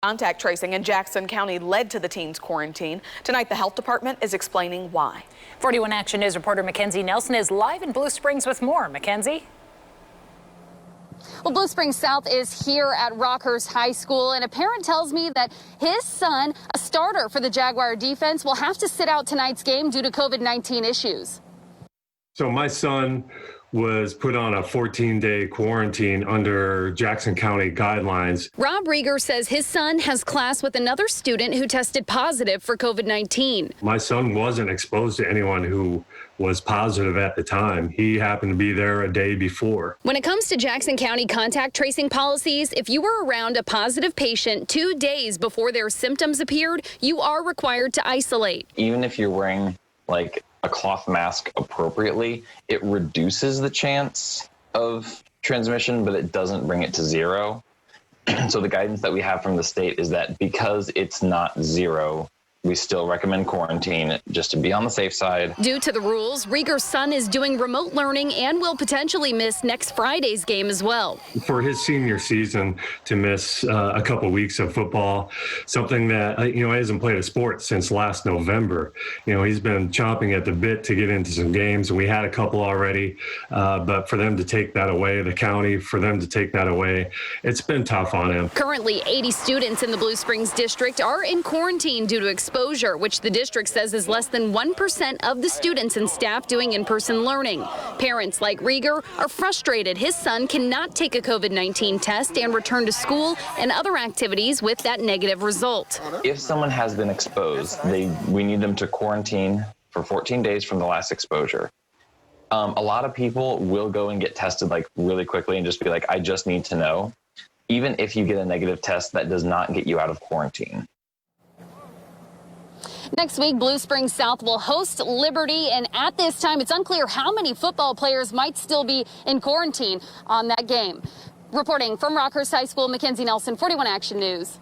Contact tracing in Jackson County led to the teen's quarantine. Tonight, the health department is explaining why. 41 Action News reporter Mackenzie Nelson is live in Blue Springs with more. Mackenzie? Well, Blue Springs South is here at Rockhurst High School, and a parent tells me that his son, a starter for the Jaguar defense, will have to sit out tonight's game due to COVID-19 issues. So my son was put on a 14-day quarantine under Jackson County guidelines. Rob Rieger says his son has class with another student who tested positive for COVID-19. My son wasn't exposed to anyone who was positive at the time. He happened to be there a day before. When it comes to Jackson County contact tracing policies, if you were around a positive patient 2 days before their symptoms appeared, you are required to isolate. Even if you're wearing like a cloth mask appropriately, it reduces the chance of transmission, but it doesn't bring it to zero. So the guidance that we have from the state is that because it's not zero, we still recommend quarantine just to be on the safe side. Due to the rules, Rieger's son is doing remote learning and will potentially miss next Friday's game as well. For his senior season to miss a couple weeks of football, something that, he hasn't played a sport since last November. He's been chomping at the bit to get into some games, and we had a couple already. But for them to take that away, the county, for them to take that away, it's been tough on him. Currently, 80 students in the Blue Springs district are in quarantine due to exposure, which the district says is less than 1% of the students and staff doing in-person learning. Parents like Rieger are frustrated his son cannot take a COVID-19 test and return to school and other activities with that negative result. If someone has been exposed, we need them to quarantine for 14 days from the last exposure. A lot of people will go and get tested really quickly and just be like, I just need to know. Even if you get a negative test, that does not get you out of quarantine. Next week, Blue Springs South will host Liberty, and at this time, it's unclear how many football players might still be in quarantine on that game. Reporting from Rockhurst High School, Mackenzie Nelson, 41 Action News.